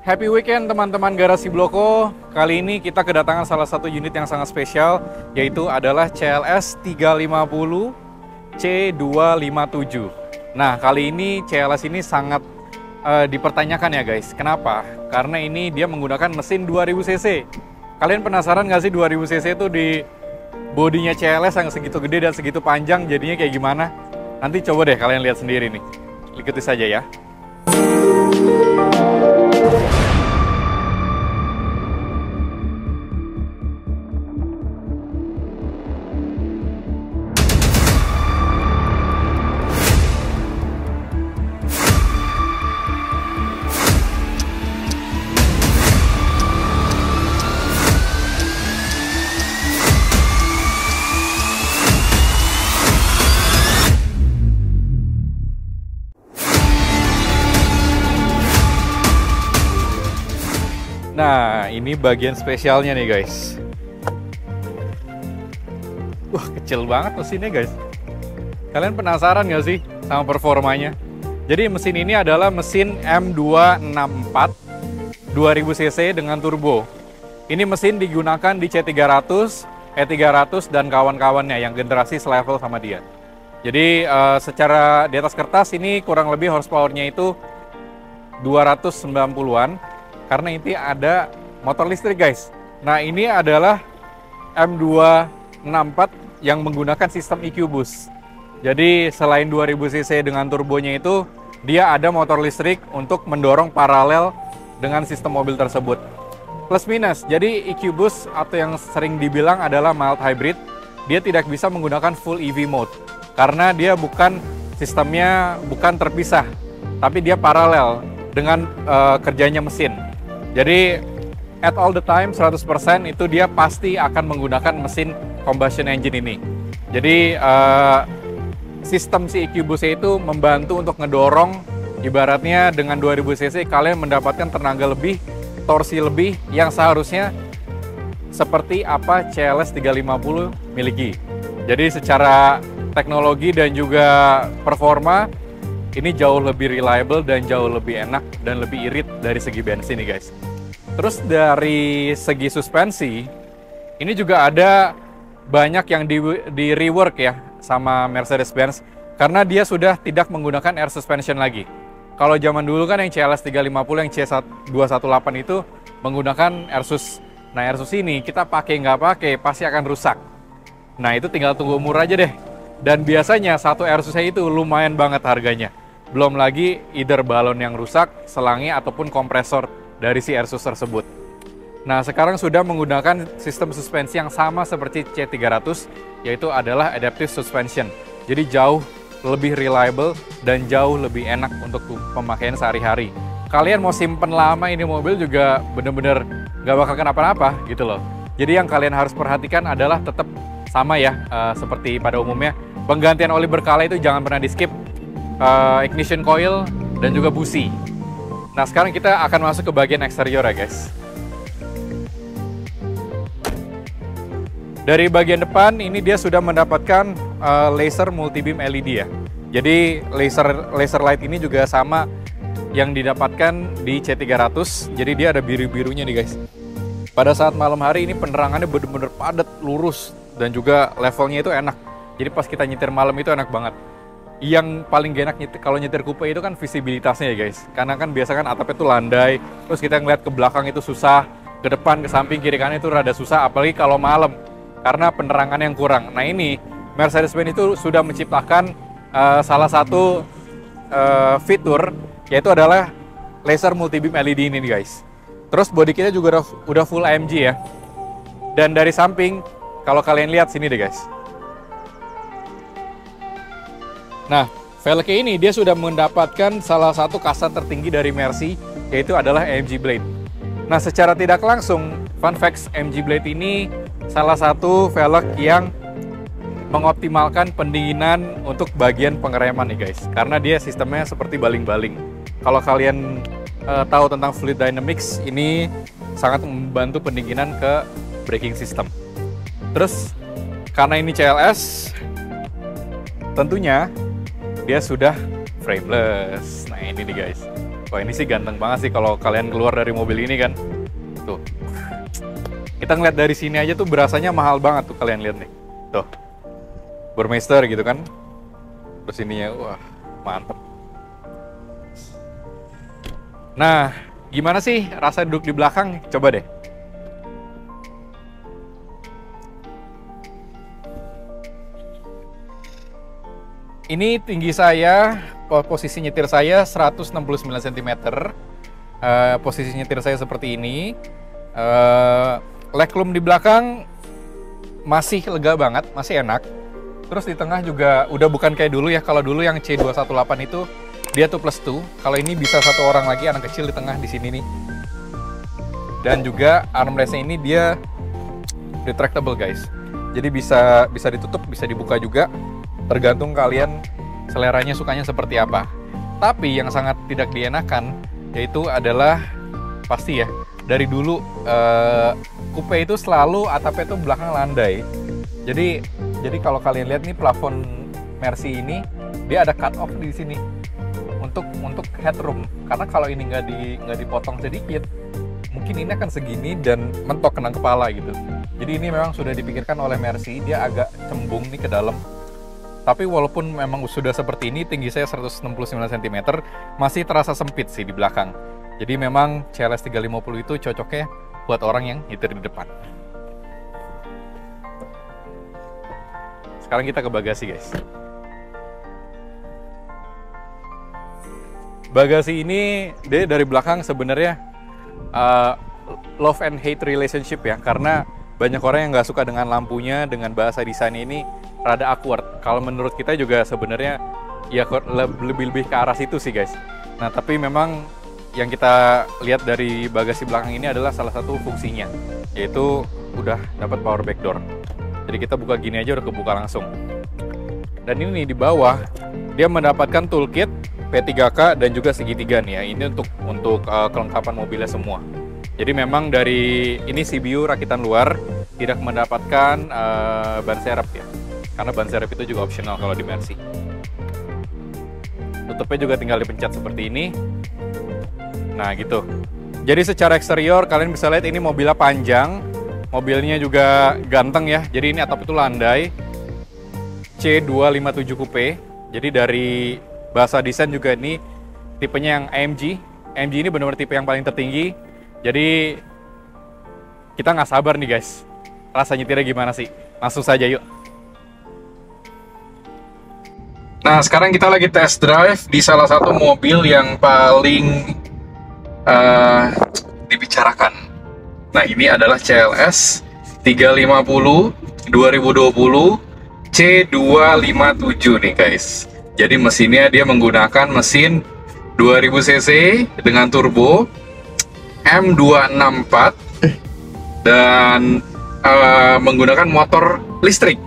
Happy weekend teman-teman Garasi Bloko. Kali ini kita kedatangan salah satu unit yang sangat spesial, yaitu adalah CLS 350 C257. Nah, kali ini CLS ini sangat dipertanyakan ya guys. Kenapa? Karena ini dia menggunakan mesin 2000 cc. Kalian penasaran nggak sih 2000 cc itu di bodinya CLS yang segitu gede dan segitu panjang jadinya kayak gimana? Nanti coba deh kalian lihat sendiri nih. Ikuti saja ya. Nah, ini bagian spesialnya nih guys. Wah, kecil banget mesinnya guys. Kalian penasaran nggak sih sama performanya? Jadi mesin ini adalah mesin M264 2000 cc dengan turbo. Ini mesin digunakan di C300, E300 dan kawan-kawannya yang generasi selevel sama dia. Jadi secara di atas kertas ini kurang lebih horsepower-nya itu 290-an. Karena ini ada motor listrik guys. Nah, ini adalah M264 yang menggunakan sistem EQ Boost. Jadi selain 2000 cc dengan turbonya itu, dia ada motor listrik untuk mendorong paralel dengan sistem mobil tersebut. Plus minus, jadi EQ Boost atau yang sering dibilang adalah mild hybrid, dia tidak bisa menggunakan full EV mode. Karena dia sistemnya bukan terpisah, tapi dia paralel dengan kerjanya mesin. Jadi at all the time 100% itu dia pasti akan menggunakan mesin combustion engine ini. Jadi sistem si EQ Boost itu membantu untuk ngedorong, ibaratnya dengan 2000 cc kalian mendapatkan tenaga lebih, torsi lebih yang seharusnya seperti apa CLS 350 miliki. Jadi secara teknologi dan juga performa ini jauh lebih reliable dan jauh lebih enak dan lebih irit dari segi bensin nih guys. Terus dari segi suspensi, ini juga ada banyak yang di rework ya sama Mercedes-Benz karena dia sudah tidak menggunakan air suspension lagi. Kalau zaman dulu kan yang CLS 350 yang C218 itu menggunakan air sus. Nah, air sus ini kita pakai nggak pakai pasti akan rusak. Nah, itu tinggal tunggu umur aja deh. Dan biasanya satu air susnya itu lumayan banget harganya. Belum lagi either balon yang rusak, selangnya ataupun kompresor dari si Airsus tersebut. Nah, sekarang sudah menggunakan sistem suspensi yang sama seperti C300, yaitu adalah adaptive suspension. Jadi jauh lebih reliable dan jauh lebih enak untuk pemakaian sehari-hari. Kalian mau simpen lama ini mobil juga bener-bener nggak bakal kenapa-napa gitu loh. Jadi yang kalian harus perhatikan adalah tetap sama ya, seperti pada umumnya. Penggantian oli berkala itu jangan pernah di skip. Ignition coil dan juga busi. Nah, sekarang kita akan masuk ke bagian eksterior ya guys. Dari bagian depan ini dia sudah mendapatkan laser multi-beam LED ya. Jadi laser light ini juga sama yang didapatkan di C300. Jadi dia ada biru-birunya nih guys. Pada saat malam hari ini penerangannya benar-benar padat, lurus dan juga levelnya itu enak. Jadi pas kita nyetir malam itu enak banget. Yang paling gak enak kalau nyetir coupe itu kan visibilitasnya ya guys. Karena kan biasa kan atapnya tuh landai, terus kita ngeliat ke belakang itu susah, ke depan, ke samping, kiri kanan itu rada susah, apalagi kalau malam karena penerangan yang kurang. Nah, ini Mercedes-Benz itu sudah menciptakan salah satu fitur, yaitu adalah laser multi-beam LED ini guys. Terus bodi kita juga udah full AMG ya. Dan dari samping, kalau kalian lihat sini deh guys. Nah, velgnya ini dia sudah mendapatkan salah satu kasta tertinggi dari Mercy, yaitu adalah AMG Blade. Nah, secara tidak langsung, fun facts, AMG Blade ini salah satu velg yang mengoptimalkan pendinginan untuk bagian pengereman nih guys. Karena dia sistemnya seperti baling-baling. Kalau kalian tahu tentang fluid dynamics, ini sangat membantu pendinginan ke braking system. Terus, karena ini CLS, tentunya dia sudah frameless. Nah, ini nih guys. Wah, ini sih ganteng banget sih kalau kalian keluar dari mobil ini kan. Tuh. Kita ngeliat dari sini aja tuh berasanya mahal banget tuh, kalian lihat nih. Tuh. Burmeister gitu kan. Terus ininya, wah, mantep. Nah, gimana sih rasa duduk di belakang? Coba deh. Ini tinggi saya, posisi nyetir saya 169 cm. Posisi nyetir saya seperti ini. Legroom di belakang masih lega banget, masih enak. Terus di tengah juga udah bukan kayak dulu ya. Kalau dulu yang C218 itu dia tuh +2. Kalau ini bisa satu orang lagi, anak kecil di tengah di sini nih. Dan juga armrestnya ini dia retractable guys. Jadi bisa ditutup, bisa dibuka juga. Tergantung kalian seleranya sukanya seperti apa. Tapi yang sangat tidak dienakan yaitu adalah pasti ya, dari dulu coupe itu selalu atapnya itu belakang landai. Jadi kalau kalian lihat nih plafon Mercy ini dia ada cut off di sini untuk headroom. Karena kalau ini nggak dipotong sedikit, mungkin ini akan segini dan mentok kena kepala gitu. Jadi ini memang sudah dipikirkan oleh Mercy, dia agak cembung nih ke dalam. Tapi walaupun memang sudah seperti ini, tinggi saya 169 cm, masih terasa sempit sih di belakang. Jadi memang CLS 350 itu cocoknya buat orang yang nyetir di depan. Sekarang kita ke bagasi guys. Bagasi ini dia dari belakang sebenarnya love and hate relationship ya, karena banyak orang yang nggak suka dengan lampunya, dengan bahasa desain ini rada awkward. Kalau menurut kita juga sebenarnya ya lebih ke arah situ sih guys. Nah tapi memang yang kita lihat dari bagasi belakang ini adalah salah satu fungsinya, yaitu udah dapat power back door. Jadi kita buka gini aja udah kebuka langsung. Dan ini di bawah dia mendapatkan toolkit P3K dan juga segitiga nih ya. Ini untuk kelengkapan mobilnya semua. Jadi memang dari ini CBU rakitan luar, tidak mendapatkan ban serep ya. Karena ban serep itu juga optional kalau di Mercy. Tutupnya juga tinggal dipencet seperti ini. Nah gitu. Jadi secara eksterior kalian bisa lihat ini mobilnya panjang. Mobilnya juga ganteng ya. Jadi ini atap itu landai. C257 Coupe. Jadi dari bahasa desain juga ini tipenya yang AMG. AMG ini benar-benar tipe yang paling tertinggi. Jadi kita nggak sabar nih guys. Rasa nyetirnya gimana sih? Langsung saja yuk. Nah, sekarang kita lagi test drive di salah satu mobil yang paling dibicarakan. Nah, ini adalah CLS 350 2020 C257 nih guys. Jadi mesinnya dia menggunakan mesin 2000 cc dengan turbo M264 dan menggunakan motor listrik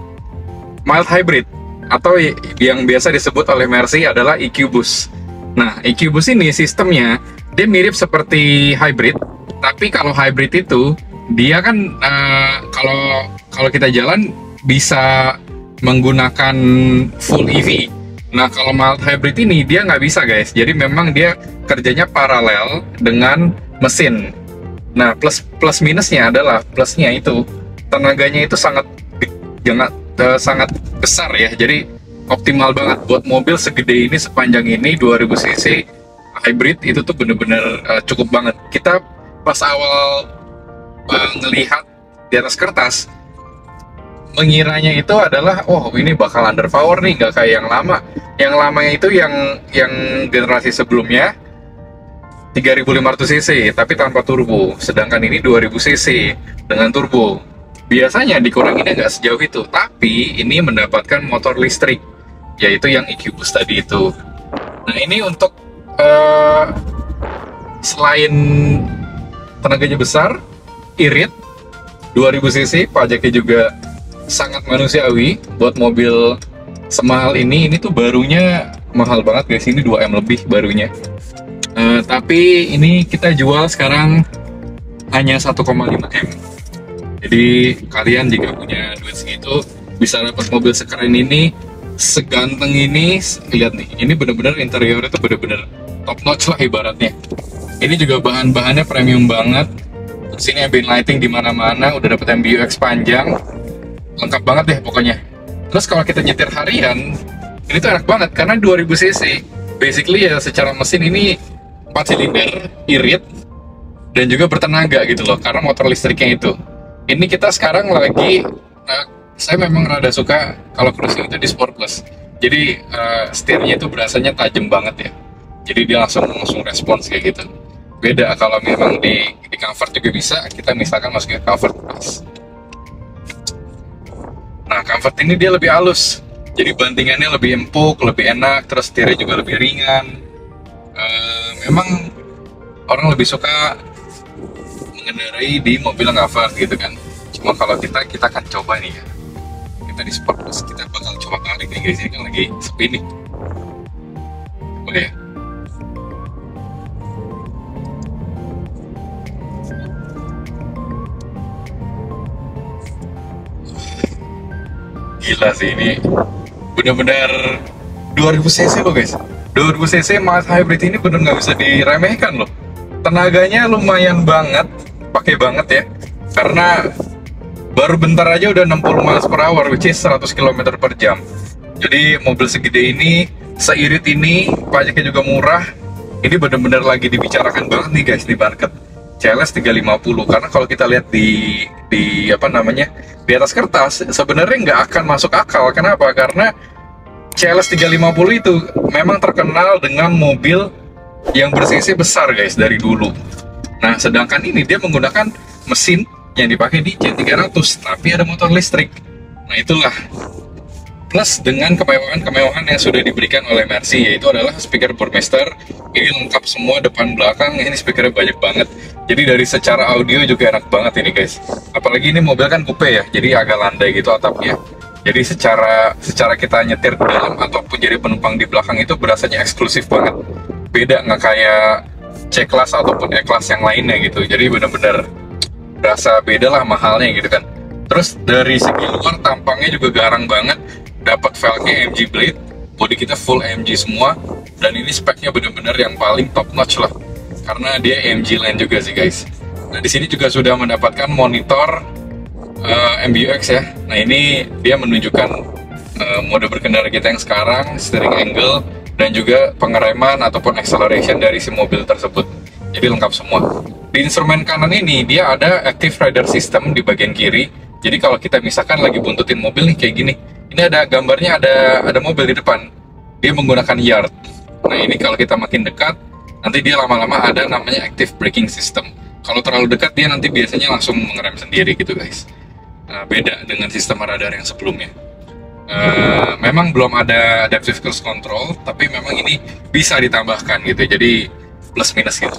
mild hybrid, atau yang biasa disebut oleh Mercy adalah EQ-Boost. Nah, EQ-Boost ini sistemnya dia mirip seperti hybrid, tapi kalau hybrid itu dia kan kalau kita jalan bisa menggunakan full EV. Nah, kalau mild hybrid ini dia nggak bisa guys. Jadi memang dia kerjanya paralel dengan mesin. Nah, plus minusnya adalah plusnya itu tenaganya itu sangat besar ya. Jadi optimal banget buat mobil segede ini, sepanjang ini 2000 cc hybrid itu tuh bener-bener cukup banget. Kita pas awal ngelihat di atas kertas mengiranya itu adalah ini bakal underpower nih, nggak kayak yang lama. Yang lamanya itu yang generasi sebelumnya 3500 cc tapi tanpa turbo, sedangkan ini 2000 cc dengan turbo. Biasanya dikuranginnya nggak sejauh itu, tapi ini mendapatkan motor listrik, yaitu yang EQ-Boost tadi itu. Nah, ini untuk selain tenaganya besar, irit, 2000 cc, pajaknya juga sangat manusiawi buat mobil semahal ini. Ini tuh barunya mahal banget guys, ini 2M lebih barunya. Tapi ini kita jual sekarang hanya 1,5M. Jadi kalian jika punya duit segitu bisa dapat mobil sekeren ini, seganteng ini. Lihat nih, ini bener-bener interiornya tuh bener-bener top notch lah ibaratnya. Ini juga bahan-bahannya premium banget. Terus ini ambient lighting di mana-mana, udah dapet MBUX panjang, lengkap banget deh pokoknya. Terus kalau kita nyetir harian, ini tuh enak banget karena 2000 cc. Basically ya secara mesin ini 4 silinder, irit, dan juga bertenaga gitu loh, karena motor listriknya itu. Ini kita sekarang lagi, saya memang rada suka kalau cruising itu di Sport Plus. Jadi setirnya itu berasanya tajam banget ya. Jadi dia langsung respons kayak gitu. Beda kalau memang di comfort juga bisa, kita misalkan masuk ke comfort plus. Nah, comfort ini dia lebih halus. Jadi bantingannya lebih empuk, lebih enak, terus setirnya juga lebih ringan. Memang orang lebih suka mengendarai di mobil comfort gitu kan. Cuma kalau kita akan coba nih ya. Kita di Sport Plus, kita bakal coba tarik nih guys, ini kan lagi sepi nih. Boleh ya? Gila sih ini, bener-bener 2000 cc loh guys. 2000 cc Max Hybrid ini bener nggak bisa diremehkan loh. Tenaganya lumayan banget, pakai banget ya. Karena baru bentar aja udah 60 miles per hour, which is 100 km per jam. Jadi mobil segede ini, seirit ini, pajaknya juga murah. Ini bener-bener lagi dibicarakan banget nih guys di market. CLS 350, karena kalau kita lihat di apa namanya, di atas kertas sebenarnya nggak akan masuk akal. Kenapa? Karena CLS 350 itu memang terkenal dengan mobil yang ber-cc besar guys dari dulu. Nah, sedangkan ini dia menggunakan mesin yang dipakai di C300, tapi ada motor listrik. Nah, itulah plus dengan kemewahan yang sudah diberikan oleh Mercy, yaitu adalah speaker Burmester. Ini lengkap semua depan belakang, ini speakernya banyak banget. Jadi dari secara audio juga enak banget ini guys. Apalagi ini mobil kan coupe ya, jadi agak landai gitu atapnya. Jadi secara kita nyetir di dalam ataupun jadi penumpang di belakang itu berasanya eksklusif banget. Beda, nggak kayak C-Class ataupun E-Class yang lainnya gitu. Jadi bener-bener berasa beda lah mahalnya gitu kan. Terus dari segi luar tampangnya juga garang banget. Dapat velgnya AMG Blade, body kita full AMG semua, dan ini speknya bener-bener yang paling top notch lah, karena dia AMG Line juga sih guys. Nah, di sini juga sudah mendapatkan monitor MBUX ya. Nah, ini dia menunjukkan mode berkendara kita yang sekarang, steering angle, dan juga pengereman ataupun acceleration dari si mobil tersebut. Jadi lengkap semua. Di instrumen kanan ini dia ada Active Rider System di bagian kiri. Jadi kalau kita misalkan lagi buntutin mobil nih kayak gini, ini ada gambarnya, ada mobil di depan. Dia menggunakan yard. Nah, ini kalau kita makin dekat, nanti dia lama-lama ada namanya Active Braking System. Kalau terlalu dekat, dia nanti biasanya langsung mengerem sendiri gitu guys. Nah, beda dengan sistem radar yang sebelumnya. Memang belum ada Adaptive Cruise Control, tapi memang ini bisa ditambahkan gitu. Jadi plus minus gitu.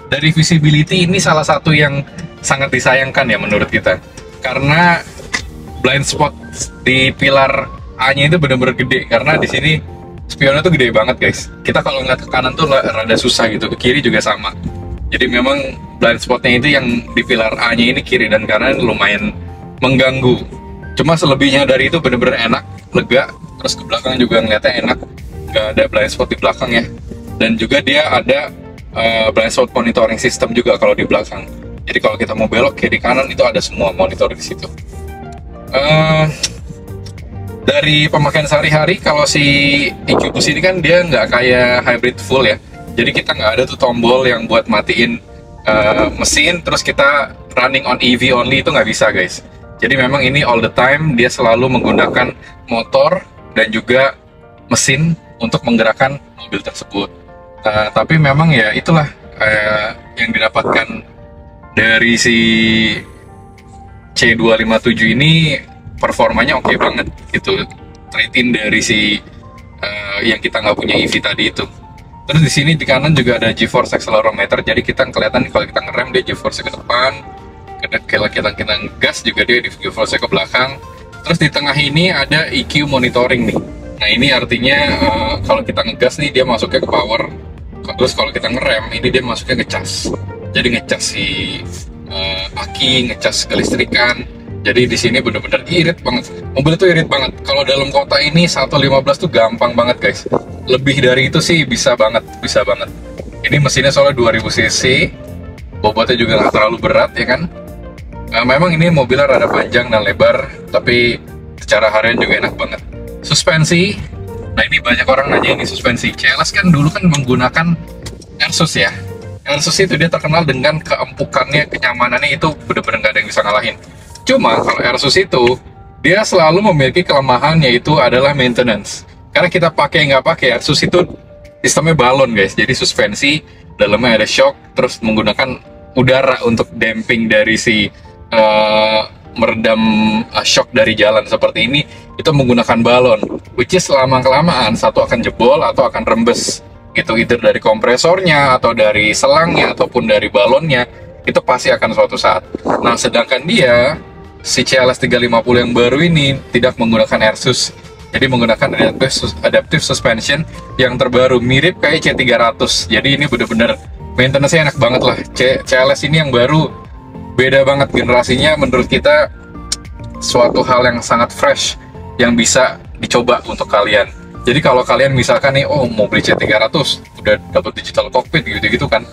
Dari visibility ini salah satu yang sangat disayangkan ya menurut kita, karena blind spot di pilar A-nya itu benar-benar gede, karena di sini spionnya tuh gede banget guys. Kita kalau ngeliat ke kanan tuh rada susah gitu, ke kiri juga sama. Jadi memang blind spotnya itu yang di pilar A-nya ini kiri dan kanan lumayan mengganggu. Cuma selebihnya dari itu benar-benar enak, lega. Terus ke belakang juga ngeliatnya enak, nggak ada blind spot di belakang ya. Dan juga dia ada blind spot monitoring system juga kalau di belakang. Jadi kalau kita mau belok kiri kanan itu ada semua monitor di situ. Dari pemakaian sehari-hari, kalau si EQ Boost ini kan dia nggak kayak hybrid full ya. Jadi kita nggak ada tuh tombol yang buat matiin mesin terus kita running on EV only, itu nggak bisa guys. Jadi memang ini all the time dia selalu menggunakan motor dan juga mesin untuk menggerakkan mobil tersebut. Tapi memang ya itulah yang didapatkan dari si C257 ini, performanya oke banget gitu, trade-in dari si yang kita nggak punya EV tadi itu. Terus di sini di kanan juga ada G-force accelerometer, jadi kita kelihatan kalau kita ngerem dia G-force ke depan, kalau kita gas juga dia di G-force ke belakang. Terus di tengah ini ada EQ monitoring nih. Nah, ini artinya kalau kita ngegas nih dia masuknya ke power. Terus kalau kita ngerem ini dia masuknya ke cas. Jadi ngecas si aki, ngecas kelistrikan. Jadi di sini bener-bener irit banget. Mobil itu irit banget. Kalau dalam kota ini 115 tuh gampang banget guys. Lebih dari itu sih bisa banget, bisa banget. Ini mesinnya soalnya 2000 cc, bobotnya juga nggak terlalu berat ya kan. Memang ini mobilnya rada panjang dan lebar, tapi secara harian juga enak banget. Suspensi, nah ini banyak orang nanya ini suspensi. CLS kan dulu kan menggunakan Airsus ya. Airsus itu dia terkenal dengan keempukannya, kenyamanannya itu bener-bener nggak ada yang bisa ngalahin. Cuma kalau Airsus itu dia selalu memiliki kelemahan, yaitu adalah maintenance. Karena kita pakai nggak pakai, Airsus itu sistemnya balon guys. Jadi suspensi dalamnya ada shock, terus menggunakan udara untuk damping dari si meredam shock dari jalan seperti ini. Itu menggunakan balon, which is lama kelamaan satu akan jebol atau akan rembes gitu, either dari kompresornya atau dari selangnya ataupun dari balonnya. Itu pasti akan suatu saat. Nah sedangkan dia si CLS 350 yang baru ini tidak menggunakan Airsus, jadi menggunakan adaptive suspension yang terbaru, mirip kayak C300. Jadi ini bener-bener maintenance-nya enak banget lah. CLS ini yang baru beda banget generasinya, menurut kita suatu hal yang sangat fresh yang bisa dicoba untuk kalian. Jadi kalau kalian misalkan nih, oh mau beli C300 udah dapat digital cockpit gitu-gitu kan,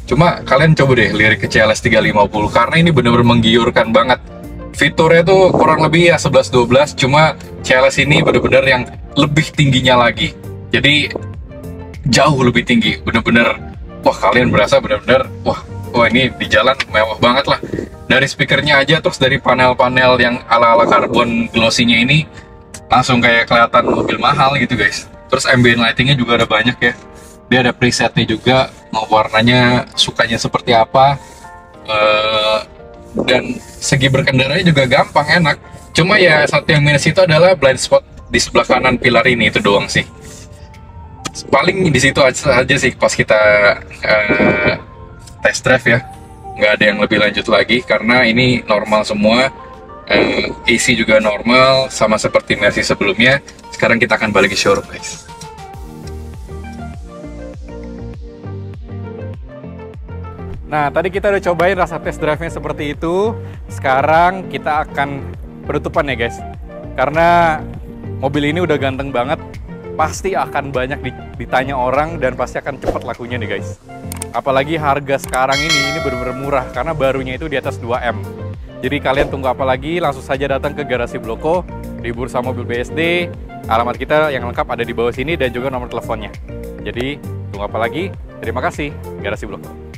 cuma kalian coba deh lirik ke CLS 350 karena ini bener-bener menggiurkan banget. Fiturnya tuh kurang lebih ya 11-12, cuma CLS ini bener-bener yang lebih tingginya lagi. Jadi jauh lebih tinggi, bener-bener wah kalian berasa bener-bener wah ini di jalan mewah banget lah. Dari speakernya aja, terus dari panel-panel yang ala-ala karbon glossy-nya ini langsung kayak kelihatan mobil mahal gitu guys. Terus ambient lighting-nya juga ada banyak ya. Dia ada presetnya juga, mau warnanya sukanya seperti apa. Dan segi berkendaranya juga gampang, enak. Cuma ya satu yang minus itu adalah blind spot di sebelah kanan pilar ini, itu doang sih. Paling di situ aja sih pas kita test drive ya. Nggak ada yang lebih lanjut lagi karena ini normal semua. AC juga normal, sama seperti Mercy sebelumnya. Sekarang kita akan balik ke showroom guys. Nah, tadi kita udah cobain rasa test drive-nya seperti itu. Sekarang kita akan penutupan ya guys. Karena mobil ini udah ganteng banget, pasti akan banyak ditanya orang dan pasti akan cepat lakunya nih guys. Apalagi harga sekarang ini bener-bener murah karena barunya itu di atas 2M. Jadi kalian tunggu apa lagi? Langsung saja datang ke Garasi Bloko di Bursa Mobil BSD. Alamat kita yang lengkap ada di bawah sini dan juga nomor teleponnya. Jadi tunggu apa lagi? Terima kasih, Garasi Bloko.